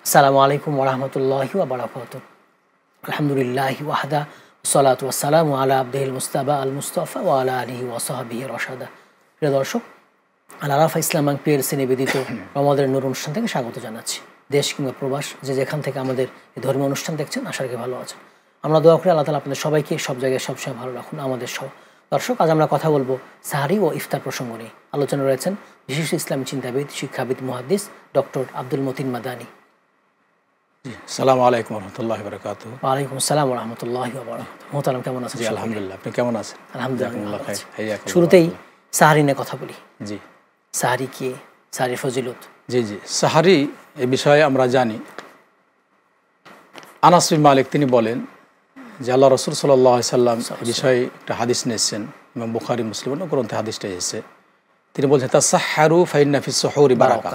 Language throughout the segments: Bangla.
আসসালামু আলাইকুম ওয়া রাহমাতুল্লাহি ওয়া বারাকাতুহু। আলহামদুলিল্লাহি ওয়াহদা ওয়াসসালাতু ওয়াসসালামু আলা আবদিহিল মুস্তাবা আল মুস্তাফা ওয়া আলা আলিহি ওয়া সাহবিহি রাশাদা। প্রিয় দর্শক, আল আরাফা ইসলাম ব্যাংক পিএলসি নিবেদিত রমাদানের নূর অনুষ্ঠান থেকে স্বাগত জানাচ্ছি। দেশ কিংবা প্রবাস যে যেখান থেকে আমাদের এই ধর্মীয় অনুষ্ঠান দেখছেন, আশা করি ভালো আছেন। আমরা দোয়া করি আল্লাহ তাআলা আপনাদের সবাইকে সব জায়গায় সবসময় ভালো রাখুন, আমাদের সহ। দর্শক, আজ আমরা কথা বলবো সাহারি ও ইফতার প্রসঙ্গ নিয়ে। আলোচনা রয়েছেন বিশিষ্ট ইসলামী চিন্তাবিদ, শিক্ষাবিদ, মুহাদ্দিস ডক্টর আব্দুল মতিন মাদানী। আসসালামু আলাইকুম ওয়া রাহমাতুল্লাহি ওয়া বারাকাতুহু। ওয়া আলাইকুম আসসালাম ওয়া রাহমাতুল্লাহি ওয়া বারাকাতুহু। মোহতারাম, কেমন আছেন? জি আলহামদুলিল্লাহ, আপনি কেমন আছেন? আলহামদুলিল্লাহ। শুরুতেই সাহারি নিয়ে কথা বলি। জি, সাহারি কি, সাহারির ফজিলত? জি জি সাহারি এ বিষয়ে আমরা জানি। আনাস বিন মালিক তিনি বলেন যে আল্লাহ রাসূল সাল্লাল্লাহু আলাইহি সাল্লাম এই বিষয়ে একটা হাদিস নিয়েছেন, ইমাম বুখারী মুসলিম অন্য গ্রন্থে হাদিসটা এসেছে। তিনি বলছেন তাসাহহারু ফাইন্না ফিস সুহুরি বারাকা,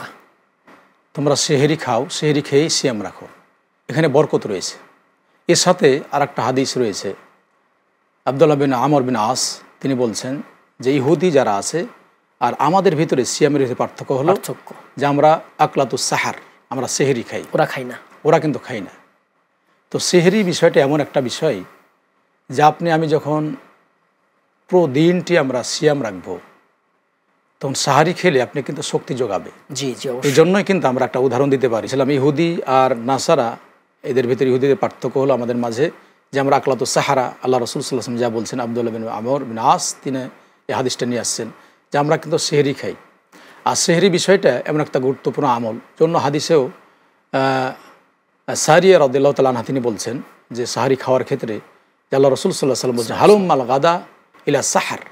তোমরা সেহরি খাও, সেহরি খেয়ে সিয়াম রাখো, এখানে বরকত রয়েছে। এর সাথে আর একটা হাদিস রয়েছে, আব্দুল্লাহ বিন আমর বিন আস তিনি বলছেন যে ইহুদি যারা আছে আর আমাদের ভিতরে সিয়ামের ভিতরে পার্থক্য হলো যে আমরা আকলাতুস সাহার, আমরা সেহরি খাই, ওরা খাই না, ওরা কিন্তু খাই না। তো সেহরি বিষয়টা এমন একটা বিষয় যে আমি যখন প্রদিনটি আমরা সিয়াম রাখবো, তখন সাহারি খেলে আপনি কিন্তু শক্তি যোগাবে। জি জি, এই জন্যই কিন্তু আমরা একটা উদাহরণ দিতে পারি। ইহুদি আর নাসারা, এদের ভিতরে ইহুদিদের পার্থক্য হলো আমাদের মাঝে যে আমরা আকলাতুস সাহারা, আল্লাহ রাসূল সাল্লাল্লাহু আলাইহি ওয়াসাল্লাম যা বলছেন, আব্দুল্লাহ বিন আমর বিন আস তিনি এই হাদিসটা নিয়ে আসছেন যে আমরা কিন্তু সেহরি খাই। আর সেহরি বিষয়টা এমন একটা গুরুত্বপূর্ণ আমল, জন্য হাদিসেও সারিয়া রাদিয়াল্লাহু তাআলা আনহা তিনি বলছেন যে সাহারি খাওয়ার ক্ষেত্রে যে আল্লাহ রাসূল সাল্লাল্লাহু আলাইহি ওয়াসাল্লাম বলছেন হালুম্মাল গাদা ইলা সাহার,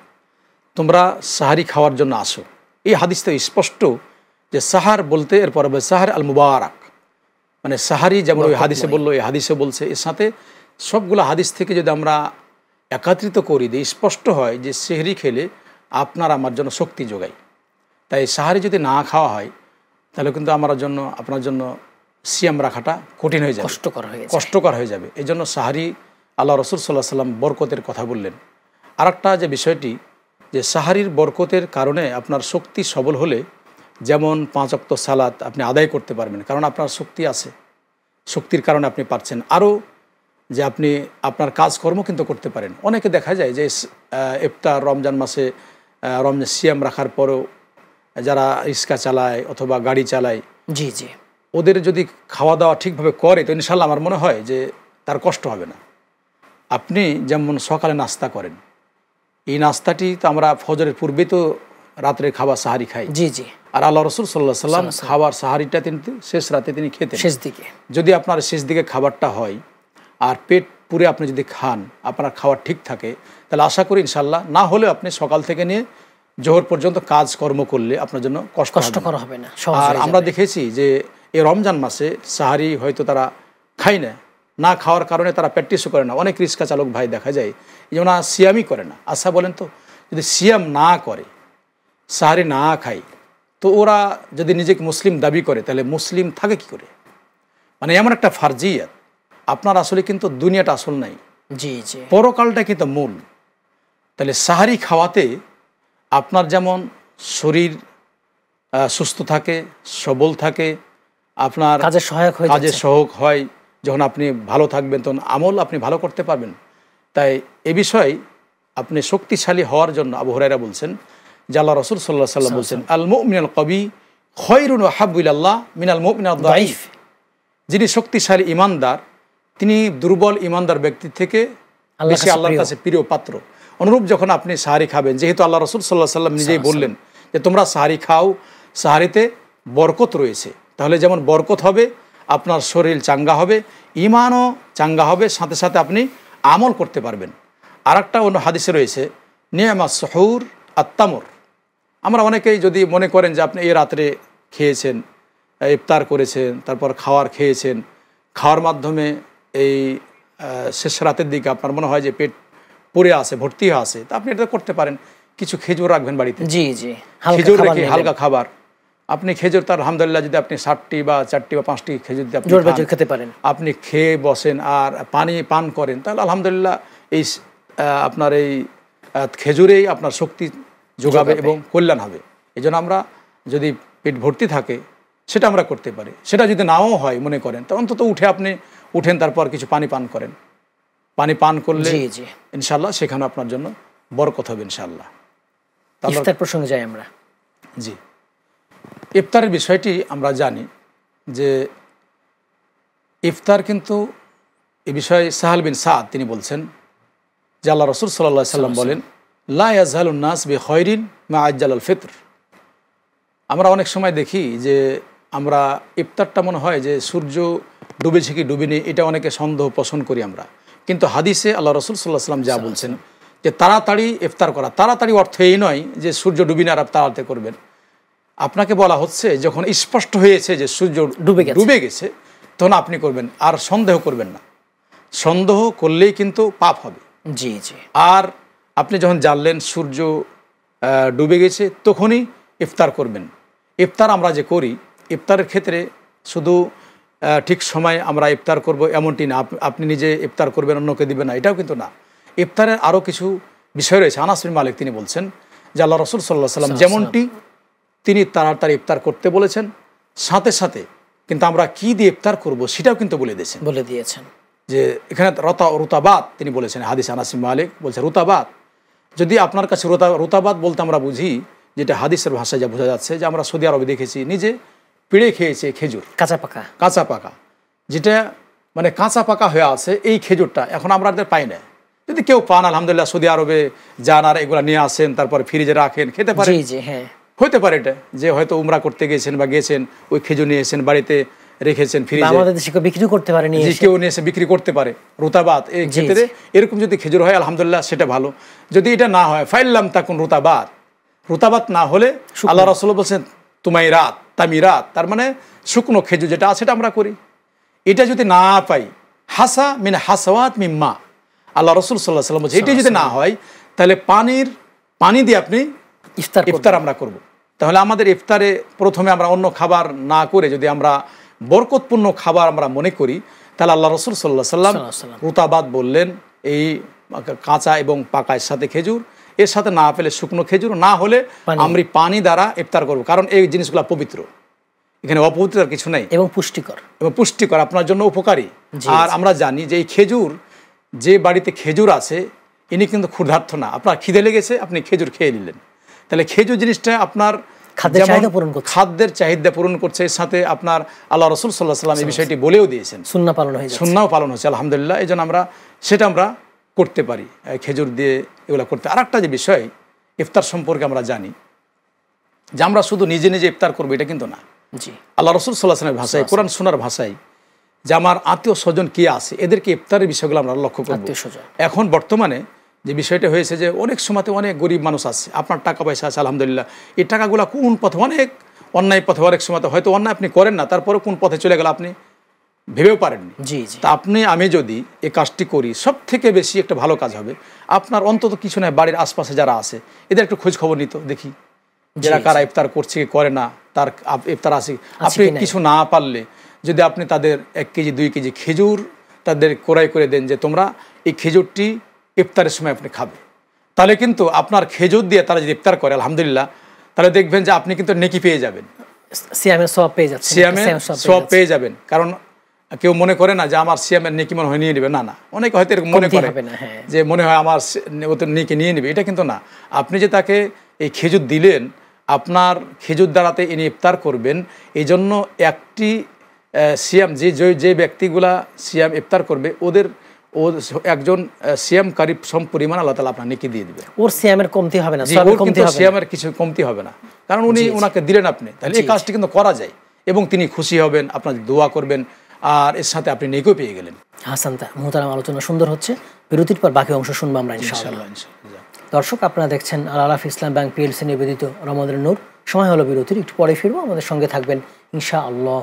তোমরা সাহারি খাওয়ার জন্য আসো। এই হাদিসটা স্পষ্ট যে সাহার বলতে এরপরে সাহার আল মুবারাক, মানে সাহারি যেমন ওই হাদিসে বললো, এই হাদিসে বলছে। এর সাথে সবগুলো হাদিস থেকে যদি আমরা একত্রিত করি দিয়ে স্পষ্ট হয় যে সেহরি খেলে আপনার আমার জন্য শক্তি যোগায়। তাই সাহারি যদি না খাওয়া হয় তাহলে কিন্তু আমার জন্য, আপনার জন্য সিয়াম রাখাটা কঠিন হয়ে যাবে, কষ্টকর হয়ে যাবে। এই জন্য সাহারি আল্লাহ রাসূল সাল্লাল্লাহু আলাইহি ওয়াসাল্লাম বরকতের কথা বললেন। আর একটা যে বিষয়টি যে সাহারির বরকতের কারণে আপনার শক্তি সবল হলে যেমন 5 ওয়াক্ত সালাত আপনি আদায় করতে পারবেন, কারণ আপনার শক্তি আছে, শক্তির কারণে আপনি পারছেন। আরও যে আপনি আপনার কাজকর্ম কিন্তু করতে পারেন। অনেকে দেখা যায় যে ইফতার রমজান মাসে রমজান সিয়াম রাখার পরেও যারা রিক্সা চালায় অথবা গাড়ি চালায়, জি জি, ওদের যদি খাওয়া দাওয়া ঠিকভাবে করে তো ইনশাল্লাহ আমার মনে হয় যে তার কষ্ট হবে না। আপনি যেমন সকালে নাস্তা করেন, এই নাস্তাটি তো আমরা ফজরের পূর্বে তো রাত্রে খাবার সাহারি খাই। জি জি। আর আল্লাহ রাসূল সাল্লাল্লাহু আলাইহি ওয়াসাল্লাম খাবার সাহারিটা তিনি শেষ রাতে তিনি খেতেন, শেষ দিকে। যদি আপনার শেষ দিকে খাবারটা হয় আর পেট পুরে আপনি যদি খান, আপনার খাওয়ার ঠিক থাকে, তাহলে আশা করি ইনশাল্লাহ, না হলেও আপনি সকাল থেকে নিয়ে জোহর পর্যন্ত কাজকর্ম করলে আপনার জন্য কষ্টকর হবে না। আর আমরা দেখেছি যে এই রমজান মাসে সাহারি হয়তো তারা খায় না খাওয়ার কারণে তারা প্র্যাকটিসও করে না। অনেক রিক্সা চালক ভাই দেখা যায় যেমন সিয়ামই করে না। আচ্ছা বলেন তো, যদি সিয়াম না করে, সাহারি না খায়, তো ওরা যদি নিজেকে মুসলিম দাবি করে তাহলে মুসলিম থাকে কি করে? মানে এমন একটা ফারজিয়াত। আপনার আসলে কিন্তু দুনিয়াটা আসল নাই, জি জি, পরকালটা কিন্তু মূল। তাহলে সাহারি খাওয়াতে আপনার যেমন শরীর সুস্থ থাকে, সবল থাকে, আপনার কাজে সহায়ক হয়। যখন আপনি ভালো থাকবেন তখন আমল আপনি ভালো করতে পারবেন। তাই এ বিষয়ে আপনি শক্তিশালী হওয়ার জন্য আবু হুরায়রা বলছেন যে আল্লাহ রাসূল সাল্লাল্লাহু আলাইহি ওয়াসাল্লাম বলছেন আল মুমিনুল কবি খায়রুন ওয়া হাব্বু ইলাল্লাহ মিনাল মুমিনিদ দাঈফ, যিনি শক্তিশালী ঈমানদার তিনি দুর্বল ঈমানদার ব্যক্তির থেকে বেশি আল্লাহর কাছে প্রিয় পাত্র। অনুরূপ যখন আপনি সাহারি খাবেন, যেহেতু আল্লাহ রাসূল সাল্লাল্লাহু আলাইহি ওয়াসাল্লাম নিজেই বললেন যে তোমরা সাহারি খাও, সাহারিতে বরকত রয়েছে, তাহলে যেমন বরকত হবে, আপনার শরীর চাঙ্গা হবে, ঈমানও চাঙ্গা হবে, সাথে সাথে আপনি আমল করতে পারবেন। আর একটা অন্য হাদিসে রয়েছে নিয়ামাস সুহুর আত-তামর। আমরা অনেকেই যদি মনে করেন যে আপনি এই রাত্রে খেয়েছেন, ইফতার করেছেন, তারপর খেয়েছেন, খাওয়ার মাধ্যমে এই শেষ রাতের দিকে আপনার মনে হয় যে পেট পড়ে আছে, ভর্তি হয়ে আছে, তা আপনি এটা করতে পারেন। কিছু খেজুর রাখবেন বাড়িতে, জি জি, খেজুর রেখে হালকা খাবার, আপনি খেজুর তার আলহামদুলিল্লাহ যদি আপনি 7টি বা 4টি বা 5টি খেজুর যদি আপনি খেতে পারেন, আপনি খেয়ে বসেন আর পানি পান করেন, তাহলে আলহামদুলিল্লাহ এই আপনার এই খেজুরেই আপনার শক্তি যোগাবে এবং কল্যাণ হবে। এই জন্য আমরা যদি পেট ভর্তি থাকে সেটা আমরা করতে পারি। সেটা যদি নাও হয় মনে করেন, তো অন্তত আপনি উঠেন, তারপর কিছু পানি পান করেন। পানি পান করলে ইনশাআল্লাহ সেখানে আপনার জন্য বরকত হবে ইনশাআল্লাহ। ইফতার প্রসঙ্গে যাই আমরা। জি, ইফতারের বিষয়টি আমরা জানি যে ইফতার কিন্তু এ বিষয়ে সাহাল বিন সাদ তিনি বলছেন যে আল্লাহ রাসূল সাল্লাল্লাহু আলাইহি সাল্লাম বলেন, লা ইয়াজহালুন নাস বিখাইরিন মা আজ্জালাল ফিতর। আমরা অনেক সময় দেখি যে আমরা ইফতারটা মনে হয় যে সূর্য ডুবেছে কি ডুবেনি, এটা অনেকে সন্দেহ পোষণ করি আমরা। কিন্তু হাদিসে আল্লাহ রাসূল সাল্লাল্লাহু আলাইহি সাল্লাম যা বলছেন যে তাড়াতাড়ি ইফতার করা, তাড়াতাড়ি অর্থ এই নয় যে সূর্য ডুবিনি আর তাড়াতাড়ি করবেন। আপনাকে বলা হচ্ছে যখন স্পষ্ট হয়েছে যে সূর্য ডুবে গেছে তখন আপনি করবেন, আর সন্দেহ করবেন না। সন্দেহ করলেই কিন্তু পাপ হবে। জি জি। আর আপনি যখন জানলেন সূর্য ডুবে গেছে তখনই ইফতার করবেন। ইফতার আমরা যে করি, ইফতারের ক্ষেত্রে শুধু ঠিক সময় আমরা ইফতার করব এমনটি না, আপনি নিজে ইফতার করবেন অন্যকে দিবেন না, এটাও কিন্তু না। ইফতারের আরও কিছু বিষয় রয়েছে। আনাস বিন মালিক তিনি বলছেন যে আল্লাহ রাসূল সাল্লাল্লাহু আলাইহি সাল্লাম যেমনটি তিনি তাড়াতাড়ি ইফতার করতে বলেছেন, সাথে সাথে কিন্তু আমরা কি দিয়ে ইফতার করব সেটাও কিন্তু বলে দিয়েছেন। যে এখানে রুতাবাত তিনি বলেছেন, হাদিস আনাস বিন মালিক বলছে রুতাবাত। যদি আপনার কাছে রুতাবাত বলতে আমরা বুঝি যেটা হাদিসের ভাষায় যা বোঝা যাচ্ছে, যে আমরা সৌদি আরবে দেখেছি নিজে পিড়ে খেয়েছে খেজুর, কাঁচা পাকা, যেটা মানে কাঁচা পাকা হয়ে আছে, এই খেজুরটা এখন আমরা পাই না। যদি কেউ পান আলহামদুলিল্লাহ, সৌদি আরবে যান আর এগুলা নিয়ে আসেন, তারপরে ফ্রিজে রাখেন, খেতে পারেন। হতে পারে এটা যে হয়তো উমরা করতে গেছেন বা গেছেন, ওই খেজুর নিয়ে এসেন, বাড়িতে রেখেছেন ফ্রিজে, বিক্রি করতে পারে, কেউ নিয়ে এসে বিক্রি করতে পারে। রুতাবাত এই ক্ষেত্রে এরকম যদি খেজুর হয় আলহামদুলিল্লাহ সেটা ভালো। যদি এটা না হয় ফাইল্লাম তাকুন রুতাবাত না হলে আল্লাহ রাসূল বলছেন তামিরাত, তার মানে শুকনো খেজুর যেটা আছে সেটা আমরা করি। এটা যদি না পাই হাসা মিন হাসাওয়াত মিম্মা, আল্লাহ রাসূল সাল্লাল্লাহু আলাইহি ওয়াসাল্লাম বলছেন এটা যদি না হয় তাহলে পানি দিয়ে আপনি ইফতার আমরা করব। তাহলে আমাদের ইফতারে প্রথমে আমরা অন্য খাবার না করে যদি আমরা বরকতপূর্ণ খাবার আমরা মনে করি, তাহলে আল্লাহ রাসূল সাল্লাল্লাহু আলাইহি ওয়াসাল্লাম রুতাবাত বললেন, এই কাঁচা এবং পাকার সাথে খেজুর, এর সাথে না পেলে শুকনো খেজুর, না হলে আমরা পানি দ্বারা ইফতার করব। কারণ এই জিনিসগুলো পবিত্র, এখানে অপবিত্র কিছু নেই, এবং পুষ্টিকর আপনার জন্য উপকারী। আর আমরা জানি যে এই খেজুর, যে বাড়িতে খেজুর আছে ইনি কিন্তু ক্ষুধার্ত না। আপনার খিদে লেগেছে, আপনি খেজুর খেয়ে নিলেন, তাহলে খেজুর জিনিসটা আপনার খাদ্যের চাহিদা পূরণ করছে। এর সাথে আপনার আল্লাহ রাসূল সাল্লাল্লাহু আলাইহি ওয়াসাল্লাম এই বিষয়টি বলেও দিয়েছেন, সুন্নাহ পালন হচ্ছে আলহামদুলিল্লাহ। এই জন্য সেটা আমরা করতে পারি, খেজুর দিয়ে এগুলো করতে। আর একটা যে বিষয় ইফতার সম্পর্কে আমরা জানি যে আমরা শুধু নিজে নিজে ইফতার করবো এটা কিন্তু না। আল্লাহ রাসূল সাল্লাল্লাহু আলাইহি ওয়াসাল্লামের ভাষায়, কোরআন সুন্নাহর ভাষায়, যে আমার আত্মীয় স্বজন কি আছে এদেরকে ইফতারের বিষয়গুলো আমরা লক্ষ্য করব। এখন বর্তমানে যে বিষয়টা হয়েছে যে অনেক সময়তে অনেক গরিব মানুষ আছে, আপনার টাকা পয়সা আছে আলহামদুলিল্লাহ, এই টাকাগুলো কোন পথে, অনেক অন্যায় পথে, অনেক সময়তে হয়তো অন্যায় আপনি করেন না, তারপরে কোন পথে চলে গেল আপনি ভেবেও পারেননি। তা আমি যদি এই কাজটি করি, সব থেকে বেশি একটা ভালো কাজ হবে আপনার অন্তত কিছু নয়, বাড়ির আশপাশে যারা আছে এদের একটু খোঁজ খবর নিত, দেখি যারা কারা ইফতার করছে কি করে না, তার ইফতার আছে। আপনি কিছু না পারলে যদি আপনি তাদের 1 কেজি 2 কেজি খেজুর তাদের ক্রয় করে দেন, যে তোমরা এই খেজুরটি ইফতারের সময় আপনি খাবে, তাহলে কিন্তু আপনার খেজুর দিয়ে তারা যদি ইফতার করে আলহামদুলিল্লাহ, তাহলে দেখবেন যে আপনি কিন্তু নেকি পেয়ে যাবেন, সিয়ামের সওয়াব পেয়ে যাবেন। কারণ কেউ মনে করে না যে আমার সিয়ামের নেকি মনে হয় নিয়ে নেবে, না, অনেকে হয়তো এরকম মনে করে যে মনে হয় আমার নেকি নিয়ে নেবে, এটা কিন্তু না। আপনি যে তাকে এই খেজুর দিলেন, আপনার খেজুর দ্বারাতে ইনি ইফতার করবেন, এই জন্য একটি সিয়াম যে ব্যক্তিগুলা সিয়াম ইফতার করবে একজন সিয়ামকারী সম পরিমাণ আল্লাহ তাআলা আপনার নেকি দিয়ে দিবে। ওর সিয়ামের কমতি হবে না, সিয়ামের কিছু কমতি হবে না, কারণ ওনাকে দিলেন আপনি। তাহলে এই কাজটি কিন্তু করা যায় এবং তিনি খুশি হবেন, আপনার দোয়া করবেন, আর এর সাথে আপনি নেকিও পেয়ে গেলেন। হাসান, মুহতারাম, আলোচনা সুন্দর হচ্ছে। বিরতির পর বাকি অংশ শুনবো আমরা ইনশাআল্লাহ। দর্শক, আপনারা দেখছেন আল আরাফা ইসলাম ব্যাংক পিএলসি নিবেদিত রমাদানের নূর। সময় হলো বিরতির, একটু পরে ফিরবো, আমাদের সঙ্গে থাকবেন ইনশাআল্লাহ।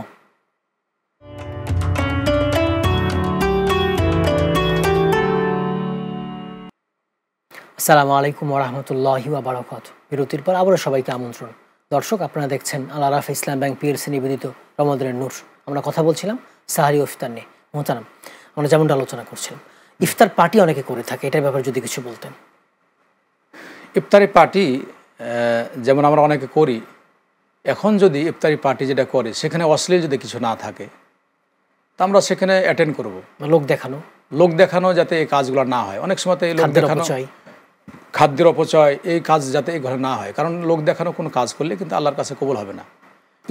আসসালামু আলাইকুম ওয়া রাহমাতুল্লাহি ওয়া বারাকাতুহু। বিরতির পর আবারও সবাইকে আমন্ত্রণ। দর্শক, আপনারা দেখছেন আল আরাফা ইসলাম ব্যাংক পিএলসি নিবেদিত রমাদানের নূর। আমরা কথা বলছিলাম সাহারি ও ইফতার নিয়ে। মুহতারাম, আমরা যেমনটা আলোচনা করছিলাম, ইফতার পার্টি অনেকে করে থাকে, এটার ব্যাপারে যদি কিছু বলতেন। ইফতারি পার্টি যেমন আমরা অনেকে করি, এখন যদি ইফতারি পার্টি যেটা করে সেখানে অশ্লীল যদি কিছু না থাকে তা আমরা সেখানে অ্যাটেন্ড করব। লোক দেখানো যাতে এই কাজগুলো না হয়। অনেক সময় এই লোক দেখানো, খাদ্যের অপচয়, এই কাজ যাতে এই ঘরে না হয়। কারণ লোক দেখানো কোনো কাজ করলে কিন্তু আল্লাহর কাছে কবুল হবে না।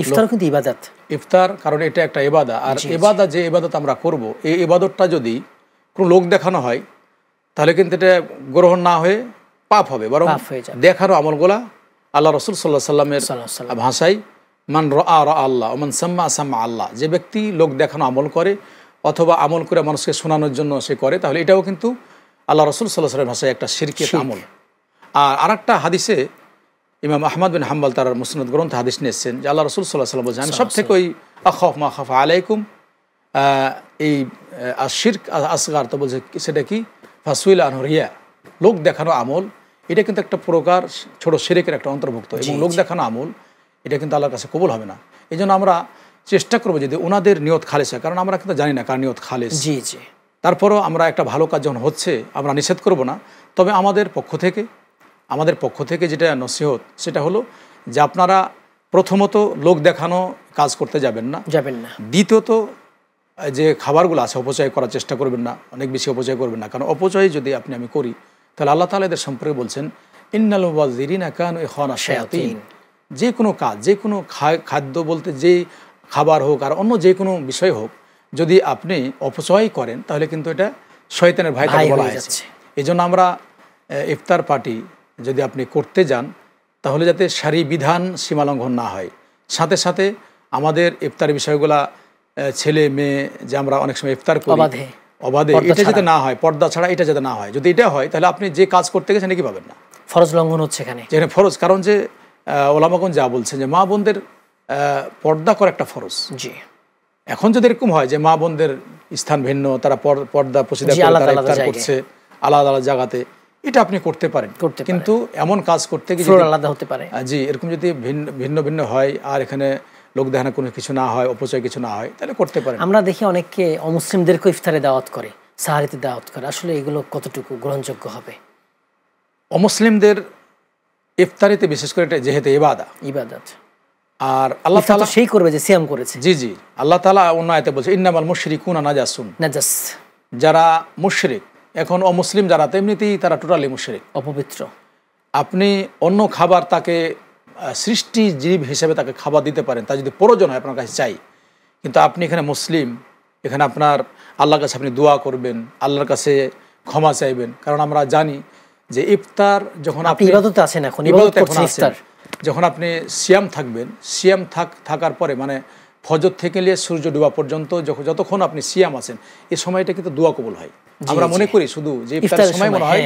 ইফতার কিন্তু ইবাদত, ইফতার কারণ এটা একটা ইবাদত। আর ইবাদত, যে ইবাদত আমরা করব, এই ইবাদতটা যদি কোনো লোক দেখানো হয় তাহলে কিন্তু এটা গ্রহণ না হয়ে পাপ হবে, বরং দেখানো আমলগুলা আল্লাহ রসুল সাল্লাহ সাল্লামের ভাষায় মান রা রা আল্লাহ মান সাম্মা সাম্মা আল্লাহ, যে ব্যক্তি লোক দেখানো আমল করে অথবা আমল করে মানুষকে শোনানোর জন্য সে করে, তাহলে এটাও কিন্তু আল্লাহ রসুল সাল্লাহ সাল্লামের ভাষায় একটা শিরকের আমল। আর আরেকটা হাদিসে ইমাম আহমদ বিন হাম্বল তার মুসনাদ গ্রন্থে হাদিস নিয়েছেন যে আল্লাহ রসুল সাল্লাহ সাল্লাম বলছেন, আমি সব থেকে ওই আখাফ মা খাফা আলাইকুম, এই শিরক আসগার, তো বলছে সেটা কি, ফাসুইল আনহরিয়া, লোক দেখানো আমল। এটা কিন্তু একটা প্রকার ছোট শিরকের একটা অন্তর্ভুক্ত, এবং লোক দেখানো আমল এটা কিন্তু আল্লাহর কাছে কবুল হবে না। এই জন্য আমরা চেষ্টা করবো যদি ওনাদের নিয়ত খালেস হয়, কারণ আমরা কিন্তু জানি না কার নিয়ত খালেস। তারপরও আমরা একটা ভালো কাজ যখন হচ্ছে আমরা নিষেধ করব না, তবে আমাদের পক্ষ থেকে যেটা নসিহত সেটা হলো যে আপনারা প্রথমত লোক দেখানো কাজ করতে যাবেন না। দ্বিতীয়ত যে খাবারগুলো আছে অপচয় করার চেষ্টা করবেন না, অনেক বেশি অপচয় করবেন না, কারণ অপচয় যদি আমি করি তাহলে আল্লাহ তাআলা এদের সম্পর্কে বলছেন ইন্নাল মুবাযযিরিনা কানু ইখওয়ানা শায়াতিন। যে কোনো কাজ, যে কোনো খাদ্য বলতে যে খাবার হোক আর অন্য যে কোনো বিষয় হোক, যদি আপনি অপচয় করেন তাহলে কিন্তু এটা শয়তানের ভাই বলা হয়েছে। এই জন্য আমরা ইফতার পার্টি যদি আপনি করতে যান তাহলে যাতে সারি বিধান সীমালঙ্ঘন না হয়, সাথে সাথে আমাদের ইফতার বিষয়গুলা ছেলে মেয়ে যে আমরা অনেক সময় ইফতার করি অবাধে, এটা যাতে না হয়, পর্দা ছাড়া এটা যাতে না হয়। যদি এটা হয় তাহলে আপনি যে কাজ করতে গেছেন কি পাবেন না, ফরজ লঙ্ঘন হচ্ছে এখানে। যেখানে ফরজ, কারণ যে ওলামাগণ যা বলছেন যে মা বোনদের পর্দা করা একটা ফরজ। এখন যদি এরকম হয় যে মা বোনদের স্থান ভিন্ন, তারা পর্দা পশিদা করছে আলাদা আলাদা জায়গাতে, এটা আপনি করতে পারেন, কিন্তু এমন কাজ করতে গিয়ে আলাদা হতে পারে। জি, এরকম যদি ভিন্ন ভিন্ন হয় আর এখানে লোক দেখানো কোনো কিছু না হয়, অপচয় কিছু না হয়, তাহলে করতে পারেন। আমরা দেখি অনেককে অমুসলিমদেরকে ইফতারে দাওয়াত করে, সাহারিতে দাওয়াত করে, আসলে এগুলো কতটুকু গ্রহণযোগ্য হবে? অমুসলিমদের ইফতারিতে বিশেষ করে এটা যেহেতু ইবাদত, আর আল্লাহ তাআলা সেই করবে যে সিয়াম করেছে। জি, আল্লাহ তাআলা অন্য আয়াতে বলছে ইন্নামাল মুশরিকুনা নাজাসুন, যারা মুশরিক, এখন অমুসলিম যারা এমনিতেই তারা টোটালি মুশরিক, অপবিত্র। আপনি অন্য খাবার তাকে সৃষ্টি জীব হিসেবে তাকে খাবার দিতে পারেন, তা যদি প্রয়োজন হয় আপনার কাছে চাই, কিন্তু আপনি এখানে মুসলিম, এখানে আপনার আল্লাহর কাছে আপনি দোয়া করবেন, আল্লাহর কাছে ক্ষমা চাইবেন। কারণ আমরা জানি যে ইফতার যখন আপনি ইবাদতে আছেন, এখন যখন আপনি সিয়াম থাকবেন, সিয়াম থাকার পরে মানে ফজর থেকে নিয়ে সূর্য ডুবা পর্যন্ত যতক্ষণ আপনি সিয়াম আছেন, এই সময়টা কিন্তু দোয়া কবুল হয়। আমরা মনে করি শুধু যে ইফতারের সময় মনে হয়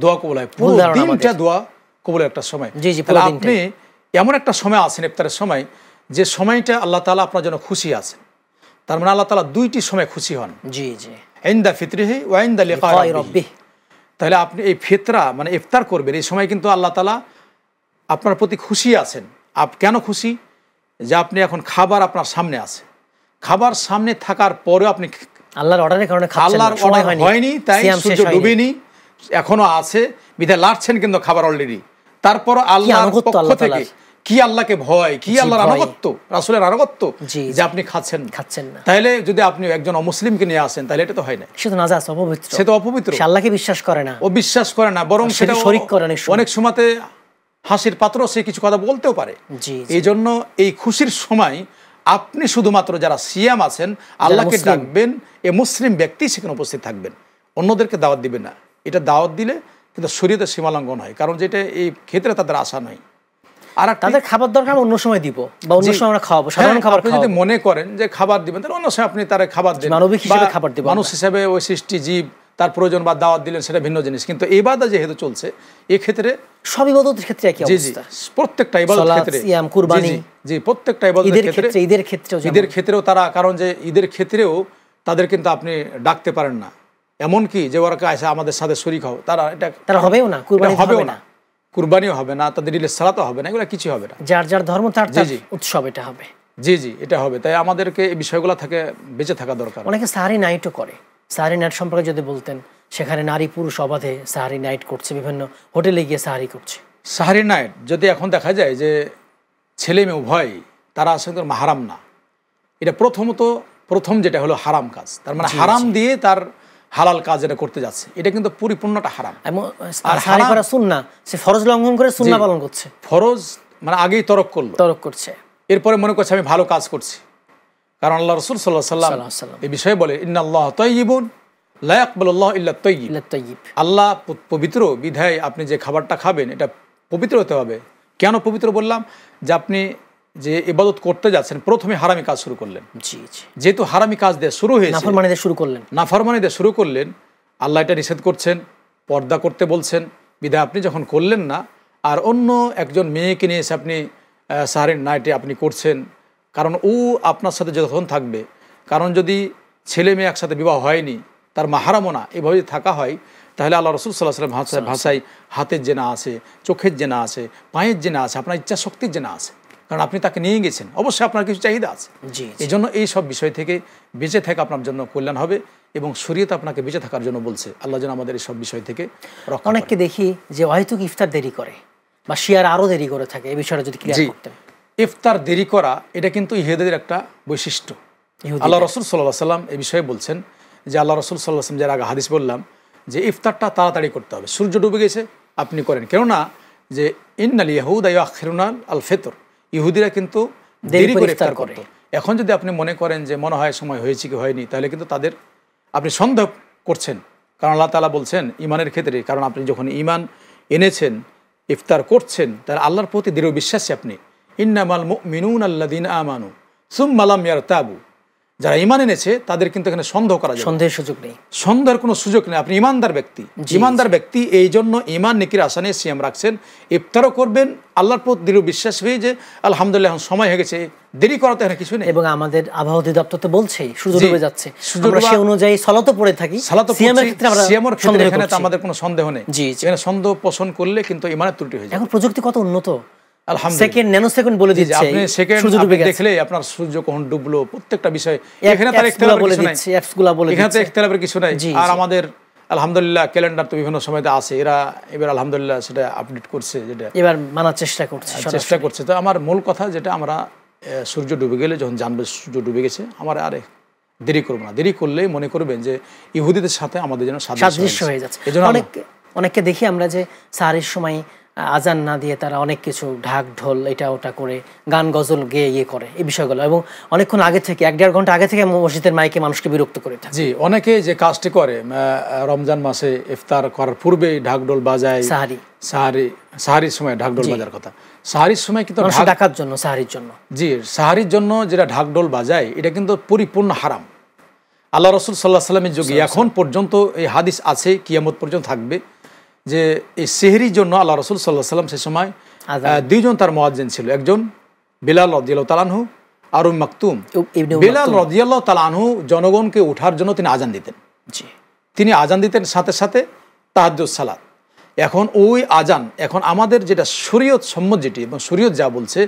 দোয়া কবুল হয়, পুরো দিনটা দোয়া কবুলের একটা সময়। আপনি এমন একটা সময় আছেন ইফতারের সময়, যে সময়টা আল্লাহ তাআলা আপনার জন্য খুশি আছেন। তার মানে আল্লাহ তাআলা দুইটি সময় খুশি হন, ইনদা ফিতরিহি ওয়া ইনদা লিকাই রাব্বিহি। তাহলে আপনি এই ফিতরা মানে ইফতার করবেন, এই সময় কিন্তু আল্লাহ তাআলা আপনার প্রতি খুশি আছেন। কেন খুশি? যে আপনি এখন খাবার আপনার সামনে আছে, খাবার সামনে থাকার পরেও আপনি আল্লাহর অর্ডারের কারণে খাচ্ছেন, আল্লাহর অর্ডার হয়নি, তাই সূর্য ডুবেনি, এখনো আছে বিধায় লাড়ছেন কিন্তু খাবার অলরেডি। তারপর আল্লাহর পক্ষ থেকে কি আল্লাহকে ভয়, কি আল্লাহর আনুগত্য, রাসূলের আনুগত্য যে আপনি খাচ্ছেন না। তাহলে যদি আপনি একজন অমুসলিমকে নিয়ে আসেন তাহলে এটা তো হয় না, সে তো নাজাস, অপবিত্র, সে তো অপবিত্র, সে আল্লাহকে বিশ্বাস করে না, ও বিশ্বাস করে না, বরং সেটা শরীক করে। অনেক সময়তে হাসির পাত্র, সে কিছু কথা বলতেও পারে। এই জন্য এই খুশির সময় আপনি শুধুমাত্র যারা সিয়াম আছেন আল্লাহকে ডাকবেন, এ মুসলিম ব্যক্তি সেখানে উপস্থিত থাকবেন, অন্যদেরকে দাওয়াত দিবেন না। এটা দাওয়াত দিলে কিন্তু শরীয়তের সীমালঙ্ঘন হয়, কারণ যেটা এই ক্ষেত্রে তাদের আশা নয়। আর তাদের খাবার দরকার অন্য সময় দিব, বা অন্য সময় আমরা খাওয়াবো, সাধারণ খাবার। আপনি যদি মনে করেন যে খাবার দিবেন তাহলে অন্য সময় আপনি তারা খাবার দেন, মানবিক হিসেবে খাবার দিবেন, মানুষ হিসেবে ওই সৃষ্টি জীব, তার প্রয়োজন বা দাওয়াত দিলেন সেটা ভিন্ন জিনিস। কিন্তু ইবাদত যেহেতু চলছে, এই ক্ষেত্রে সব ইবাদতের ক্ষেত্রে একই অবস্থা, প্রত্যেকটা ইবাদতের ক্ষেত্রে, সিয়াম, কুরবানি, প্রত্যেকটা ইবাদতের ক্ষেত্রে, ঈদের ক্ষেত্রেও তারা, কারণ যে ঈদের ক্ষেত্রেও তাদের কিন্তু আপনি ডাকতে পারেন না, এমনকি যে ওরা এসে আমাদের সাথে শরীক হও, তারা হবেও না, কুরবানিও হবে না, তাদের ঈদের সালাতও হবে না, এগুলো কিছু হবে না। যার ধর্ম তার উৎসব, এটা হবে। এটা হবে। তাই আমাদেরকে এই বিষয়গুলো থেকে বেঁচে থাকা দরকার। অনেকে সাহারি নাইটও করে, সাহারি নাইট সম্পর্কে যদি বলতেন, সেখানে নারী পুরুষ অবাধে সাহারি নাইট করছে, বিভিন্ন হোটেলে গিয়ে সাহারি করছে। সাহারি নাইট যদি এখন দেখা যায় যে ছেলে মেয়ে উভয় তারা আসলে মাহারাম না। এটা প্রথম যেটা হলো হারাম কাজ, তার মানে হারাম দিয়ে তার হালাল কাজ এটা করতে যাচ্ছে, এটা কিন্তু পরিপূর্ণটা হারাম। আর সাহারি করা সুন্নাহ, সে ফরজ লঙ্ঘন করে সুন্নাহ পালন করছে। ফরজ মানে আগেই তরক করছে, এরপরে মনে করছে আমি ভালো কাজ করছি। কারণ আল্লাহ রাসূল সাল্লাল্লাহু আলাইহি ওয়াসাল্লাম এই বিষয়ে বলে, ইন্নাল্লাহা তাইয়্যিবুন লা ইয়াকবালুল্লাহু ইল্লা তাইয়্যিব। আল্লাহ পবিত্র, বিধায় আপনি যে খাবারটা খাবেন এটা পবিত্র হতে হবে। কেন পবিত্র বললাম? যে আপনি যে ইবাদত করতে যাচ্ছেন প্রথমে হারামি কাজ শুরু করলেন, যেহেতু হারামি কাজ দিয়ে শুরু হয়েছে, নাফরমানি দিয়ে শুরু করলেন, আল্লাহ এটা নিষেধ করছেন, পর্দা করতে বলছেন, বিধায় আপনি যখন করলেন না, আর অন্য একজন মেয়েকে নিয়ে এসে আপনি সাহারির নাইটে আপনি করছেন, কারণ ও আপনার সাথে যতক্ষণ থাকবে, কারণ যদি ছেলে মেয়ে একসাথে বিবাহ হয়নি, তার মাহারামও না, এভাবে থাকা হয়, তাহলে আল্লাহ রাসূল সাল্লাল্লাহু আলাইহি ওয়াসাল্লাম ভাষায় হাতের জেনা আছে, চোখের জেনা আছে, পায়ের জেনা আছে, আপনার ইচ্ছা শক্তির জেনা আছে, কারণ আপনি তাকে নিয়ে গেছেন, অবশ্যই আপনার কিছু চাহিদা আছে। এই জন্য এই সব বিষয় থেকে বেঁচে থাকা আপনার জন্য কল্যাণ হবে, এবং শরীয়ত আপনাকে বেঁচে থাকার জন্য বলছে। আল্লাহ যেন আমাদের এই সব বিষয় থেকে রক্ষা করে। অনেককে দেখি যে হয়তো ইফতার দেরি করে বা শিয়ার আরও দেরি করে থাকে, এই বিষয়টা যদি ক্লিয়ার করতেন। ইফতার দেরি করা এটা কিন্তু ইহুদিদের একটা বৈশিষ্ট্য। আল্লাহ রাসূল সাল্লাল্লাহু আলাইহি ওয়াসাল্লাম এই বিষয়ে বলছেন যে, আল্লাহ রাসূল সাল্লাল্লাহু আলাইহি ওয়াসাল্লাম যার আগে হাদিস বললাম যে ইফতারটা তাড়াতাড়ি করতে হবে, সূর্য ডুবে গেছে আপনি করেন, কেননা যে ইন্নাল ইয়াহুদা ইউআখিরুনা আল ফিতর, ইহুদিরা কিন্তু দেরি করে ইফতার করত। এখন যদি আপনি মনে করেন যে মনে হয় সময় হয়েছে কি হয়নি, তাহলে কিন্তু তাদের আপনি সন্দেহ করছেন। কারণ আল্লাহ তাআলা বলছেন ঈমানের ক্ষেত্রে, কারণ আপনি যখন ঈমান এনেছেন, ইফতার করছেন, তাহলে আল্লাহর প্রতি দৃঢ় বিশ্বাসী আপনি। ইন্নামাল মুমিনুনা আল্লাযীনা আমানু সুম্মা লাম ইয়ারতাবু, যারা ঈমান এনেছে তাদের কিন্তু এখানে সন্দেহ করা যায়, সন্দেহের সুযোগ নেই, সন্দেহের কোনো সুযোগ নেই। আপনি ঈমানদার ব্যক্তি, ঈমানদার ব্যক্তি, এই জন্য ঈমান নেকির আশা নিয়ে সিয়াম রাখছেন, ইফতারও করবেন আল্লাহর প্রতি দৃঢ় বিশ্বাস হয়ে যে আলহামদুলিল্লাহ এখন সময় হয়ে গেছে, দেরি করাতে এখানে কিছু নেই। এবং আমাদের আবহাওয়া অধিদপ্তর তো বলছেই সূর্য ডুবে যাচ্ছে, আমরা সেই অনুযায়ী সালাতও পড়ে থাকি। সিয়ামের ক্ষেত্রে এখানে তো আমাদের কোনো সন্দেহ নেই। এখানে সন্দেহ পোষণ করলে কিন্তু ঈমানের ত্রুটি হয়ে যায়। এখন প্রযুক্তি কত উন্নত, সেকেন্ড ন্যানো সেকেন্ড বলে দিচ্ছে, আপনি সেকেন্ড দেখলে আপনার সূর্য কখন ডুবলো প্রত্যেকটা বিষয় এখানে তার ইখতিলাফের কিছু নাই। আর আমাদের আলহামদুলিল্লাহ ক্যালেন্ডার তো বিভিন্ন সময়তে আছে, এরা এবার আলহামদুলিল্লাহ সেটা আপডেট করছে, যেটা এবার মানার চেষ্টা করছে। তো আমার মূল কথা যেটা, আমরা সূর্য ডুবে গেলে যখন জানবে সূর্য ডুবে গেছে, আমরা আরে দেরি করবো না, দেরি করলে মনে করবেন যে ইহুদিদের সাথে আমাদের যেন সাদৃশ্য হয়ে যাচ্ছে। অনেককে দেখি আমরা যে সাহারির সময় আজান না দিয়ে তারা অনেক কিছু ঢাক ঢোল এটা ওটা করে গান গজল গেয়ে করে এই বিষয়গুলো, এবং অনেকক্ষণ আগে থেকে 1-1.5 ঘন্টা আগে থেকে মসজিদের মাইকে মানুষকে বিরক্ত করে থাকে। জি, অনেকে যে কাজটি করে রমজান মাসে ইফতার করার পূর্বে ঢাক ঢোল বাজায়, সাহারির সময় ঢাক ঢোল বাজার কথা, সাহারির সময় কিন্তু ডাকার জন্য, সাহারির জন্য, জি সাহারির জন্য যেটা ঢাক ঢোল বাজায় এটা কিন্তু পরিপূর্ণ হারাম। আল্লাহ রাসূল সাল্লাল্লাহু আলাইহি ওয়াসাল্লামের যুগে এখন পর্যন্ত এই হাদিস আছে, কিয়ামত পর্যন্ত থাকবে, যে এই সেহরির জন্য আল্লাহ রাসূল সাল্লাল্লাহু আলাইহি ওয়াসাল্লাম সে সময় 2জন তার মুয়াজ্জিন ছিল, একজন বিলাল রাদিয়াল্লাহু তাআলা আনহু আর মাকতুম। বিলাল রাদিয়াল্লাহু তাআলা আনহু জনগণকে ওঠার জন্য তিনি আজান দিতেন, তিনি আজান দিতেন সাথে সাথে তাহাজ্জুদ সালাত। এখন ওই আজান, এখন আমাদের যেটা শরীয়ত সম্মত যেটি এবং শরীয়ত যা বলছে,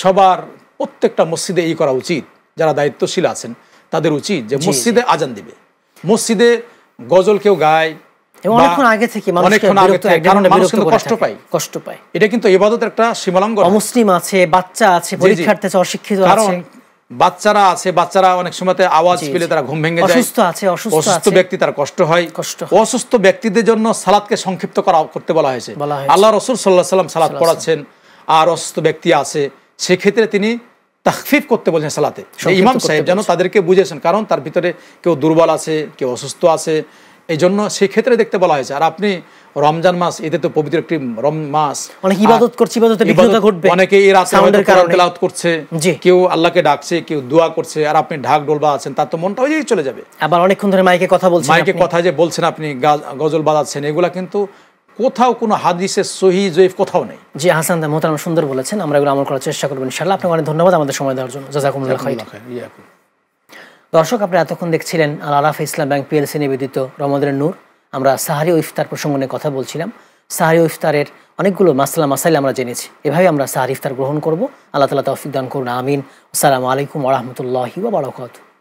সবার প্রত্যেকটা মসজিদে এই করা উচিত, যারা দায়িত্বশীল আছেন তাদের উচিত যে মসজিদে আজান দিবে, মসজিদে গজল কেউ গায়, অনেকক্ষণ আগে থেকে কষ্ট পায়, এটা কিন্তু ইবাদতের একটা সীমালঙ্ঘন। অমুসলিম আছে, বাচ্চা আছে, পরীক্ষার্থী আছে, অশিক্ষিত আছে, কারণ বাচ্চারা আছে, বাচ্চারা অনেক সময় আওয়াজ পেলে তারা ঘুম ভেঙে যায়, অসুস্থ ব্যক্তি তার কষ্ট হয়, অসুস্থ ব্যক্তিদের জন্য সালাতকে সংক্ষিপ্ত করতে বলা হয়েছে। আল্লাহ রাসূল সাল্লাল্লাহু আলাইহি ওয়াসাল্লাম সালাত পড়াচ্ছেন, আর অসুস্থ ব্যক্তি আছে, সেক্ষেত্রে তিনি তাখফিফ করতে বলছেন সালাতে, ইমাম সাহেব যেন তাদেরকে বুঝেছেন, কারণ তার ভিতরে কেউ দুর্বল আছে, কেউ অসুস্থ আছে, এই জন্য সেই ক্ষেত্রে দেখতে বলা হয়েছে। আর আপনি রমজান মাস, এতে তো পবিত্র একটি মাস, অনেক ইবাদত করছে, ইবাদতে বিঘ্নতা ঘটবে, অনেকে এই রাতে কোরআন তেলাওয়াত করছে, কেউ আল্লাহকে ডাকছে, কেউ দোয়া করছে, আর আপনি ঢাক ঢোল বাজাচ্ছেন, তার তো মনটা ওই দিকে চলে যাবে। আবার অনেকক্ষণ ধরে মাইকে কথা বলছেন, মাইকে কথা যে বলছেন আপনি, গজল বাজাচ্ছেন, এগুলা কিন্তু কোথাও কোনো হাদিসে সহিহ জয়ীফ কোথাও নেই। জি হাসান দা মোহতারাম সুন্দর বলেছেন, আমরা এগুলো আমল করার চেষ্টা করব ইনশাআল্লাহ। আপনাকে অনেক ধন্যবাদ আমাদের সময় দেওয়ার জন্য, জাযাকুমুল্লাহ খাইর। দর্শক, আপনারা এতক্ষণ দেখছিলেন আল আরাফা ইসলাম ব্যাংক পিএলসি নিবেদিত রমাদানের নূর। আমরা সাহারি ও ইফতার প্রসঙ্গ নিয়ে কথা বলছিলাম। সাহারি ও ইফতারের অনেকগুলো মাসাইল আমরা জেনেছি, এভাবে আমরা সাহারি ইফতার গ্রহণ করব। আল্লাহ তাআলা তৌফিক দান করুন, আমিন। আসসালামু আলাইকুম ওয়া রাহমাতুল্লাহি ওয়া বারাকাতুহু।